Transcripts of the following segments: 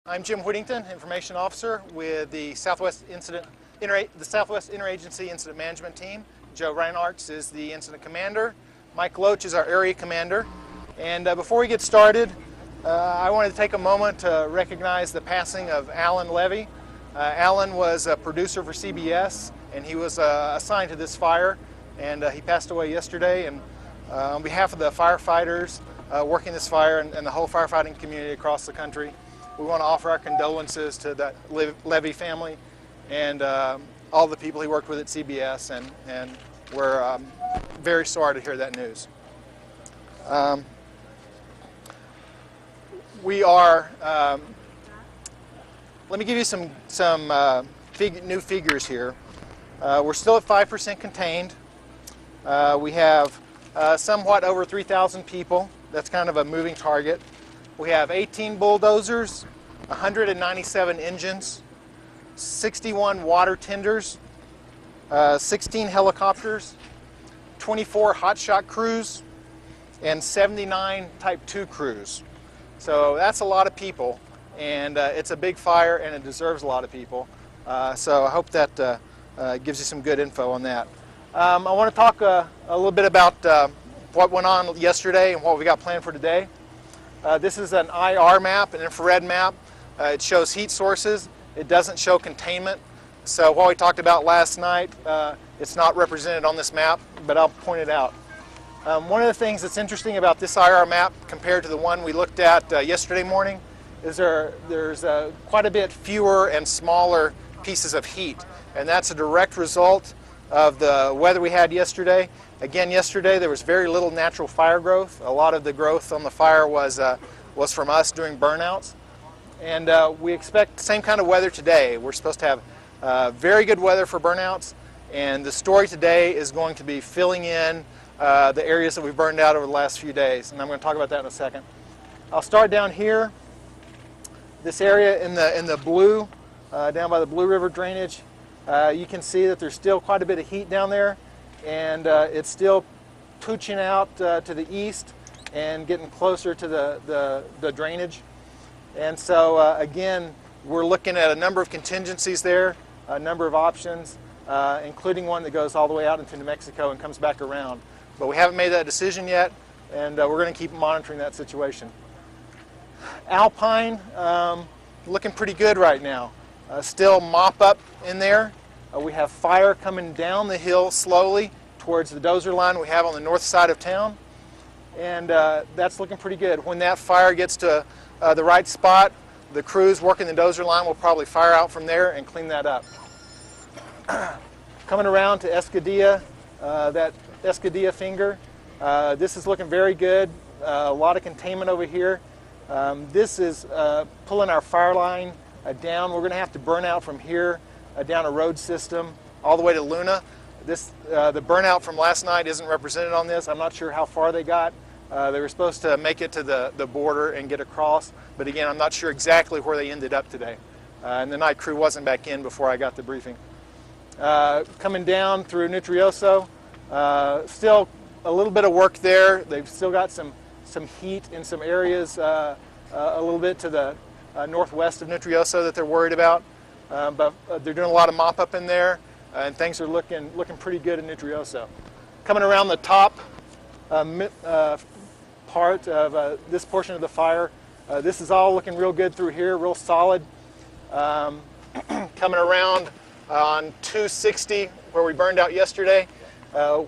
I'm Jim Whittington, Information Officer with the Southwest Interagency Incident Management Team. Joe Reinhardt is the Incident Commander. Mike Loach is our Area Commander. And before we get started, I wanted to take a moment to recognize the passing of Alan Levy. Alan was a producer for CBS, and he was assigned to this fire, and he passed away yesterday. And on behalf of the firefighters working this fire and the whole firefighting community across the country, we want to offer our condolences to the Levy family and all the people he worked with at CBS, and we're very sorry to hear that news. Let me give you some new figures here. We're still at 5% contained. We have somewhat over 3,000 people. That's kind of a moving target. We have 18 bulldozers, 197 engines, 61 water tenders, 16 helicopters, 24 hotshot crews, and 79 Type 2 crews. So that's a lot of people, and it's a big fire, and it deserves a lot of people. So I hope that gives you some good info on that. I want to talk a little bit about what went on yesterday and what we got planned for today. This is an IR map, an infrared map. It shows heat sources. It doesn't show containment. So what we talked about last night, it's not represented on this map, but I'll point it out. One of the things that's interesting about this IR map compared to the one we looked at yesterday morning is there's quite a bit fewer and smaller pieces of heat. And that's a direct result of the weather we had yesterday. Again, yesterday there was very little natural fire growth. A lot of the growth on the fire was from us doing burnouts. And we expect the same kind of weather today. We're supposed to have very good weather for burnouts. And the story today is going to be filling in the areas that we've burned out over the last few days. And I'm going to talk about that in a second. I'll start down here. This area in the blue, down by the Blue River drainage, you can see that there's still quite a bit of heat down there. And it's still pooching out to the east and getting closer to the drainage. And so again, we're looking at a number of contingencies there, a number of options, including one that goes all the way out into New Mexico and comes back around. But we haven't made that decision yet, and we're going to keep monitoring that situation. Alpine, looking pretty good right now. Still mop up in there. We have fire coming down the hill slowly towards the dozer line we have on the north side of town, and that's looking pretty good. When that fire gets to the right spot, the crews working the dozer line will probably fire out from there and clean that up. Coming around to Escadilla, that Escadilla finger, this is looking very good. A lot of containment over here. This is pulling our fire line down. We're going to have to burn out from here down a road system all the way to Luna. The burnout from last night isn't represented on this. I'm not sure how far they got. They were supposed to make it to the border and get across, but again, I'm not sure exactly where they ended up today. And the night crew wasn't back in before I got the briefing. Coming down through Nutrioso, still a little bit of work there. They've still got some heat in some areas a little bit to the northwest of Nutrioso that they're worried about. But they're doing a lot of mop-up in there, and things are looking pretty good in Nutrioso. Coming around the top part of this portion of the fire, this is all looking real good through here, real solid. Coming around on 260, where we burned out yesterday,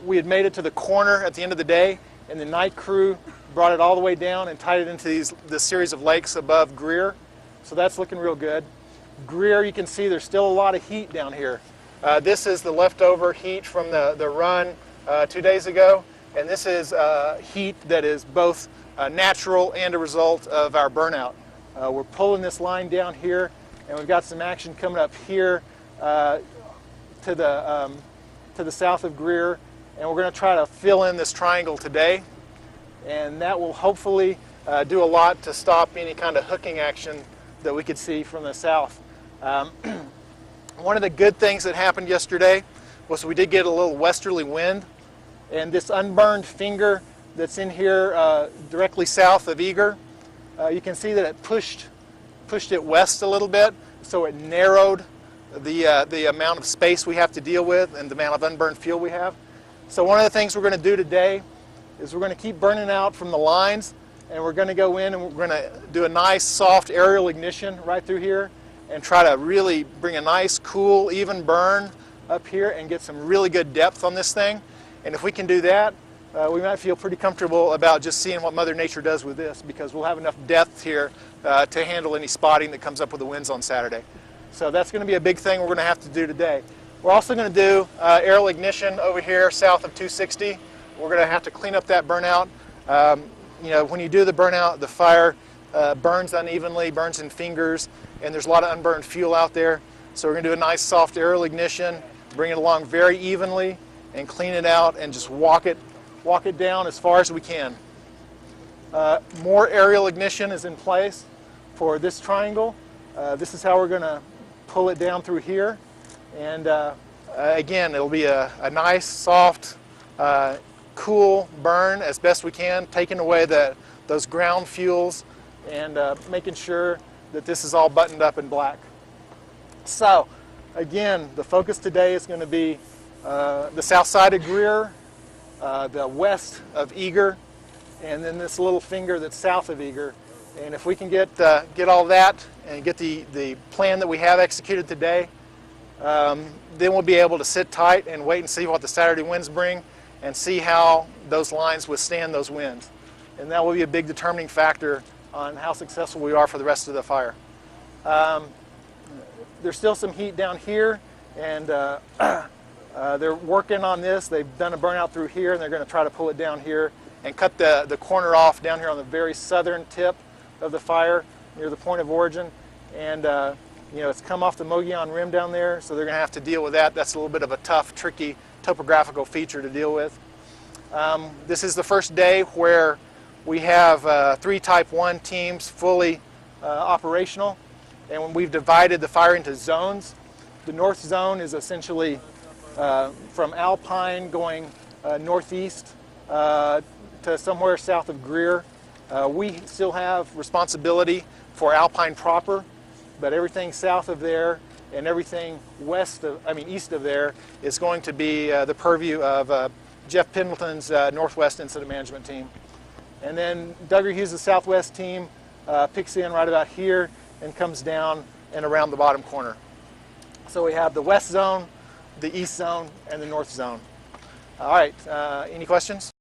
we had made it to the corner at the end of the day, and the night crew brought it all the way down and tied it into this series of lakes above Greer. So that's looking real good. Greer, you can see there's still a lot of heat down here. This is the leftover heat from the run 2 days ago, and this is heat that is both natural and a result of our burnout. We're pulling this line down here, and we've got some action coming up here to the south of Greer, and we're going to try to fill in this triangle today, and that will hopefully do a lot to stop any kind of hooking action that we could see from the south. One of the good things that happened yesterday was we did get a little westerly wind, and this unburned finger that's in here directly south of Eager, you can see that it pushed pushed it west a little bit, so it narrowed the amount of space we have to deal with and the amount of unburned fuel we have. So one of the things we're going to do today is we're going to keep burning out from the lines, and we're going to go in and we're going to do a nice soft aerial ignition right through here and try to really bring a nice cool even burn up here and get some really good depth on this thing. And if we can do that, we might feel pretty comfortable about just seeing what Mother Nature does with this, because we'll have enough depth here to handle any spotting that comes up with the winds on Saturday. So that's going to be a big thing we're going to have to do today. We're also going to do aerial ignition over here south of 260. We're going to have to clean up that burnout. You know, when you do the burnout, the fire burns unevenly, burns in fingers, and there's a lot of unburned fuel out there. So we're going to do a nice soft aerial ignition, bring it along very evenly, and clean it out and just walk it down as far as we can. More aerial ignition is in place for this triangle. This is how we're going to pull it down through here. And again, it'll be a nice, soft, cool burn as best we can, taking away those ground fuels and making sure that this is all buttoned up in black. So again, the focus today is going to be the south side of Greer, the west of Eager, and then this little finger that's south of Eager. And if we can get all that and get the plan that we have executed today, then we'll be able to sit tight and wait and see what the Saturday winds bring and see how those lines withstand those winds. And that will be a big determining factor on how successful we are for the rest of the fire. There's still some heat down here, and they're working on this. They've done a burnout through here, and they're going to try to pull it down here and cut the corner off down here on the very southern tip of the fire near the point of origin. And you know, it's come off the Mogollon Rim down there, so they're going to have to deal with that. That's a little bit of a tough, tricky topographical feature to deal with. This is the first day where we have 3 Type 1 teams fully operational, and we've divided the fire into zones. The north zone is essentially from Alpine going northeast to somewhere south of Greer. We still have responsibility for Alpine proper, but everything south of there and everything east of there is going to be the purview of Jeff Pendleton's Northwest Incident Management Team. And then Duggar Hughes' Southwest team picks in right about here and comes down and around the bottom corner. So we have the west zone, the east zone, and the north zone. All right, any questions?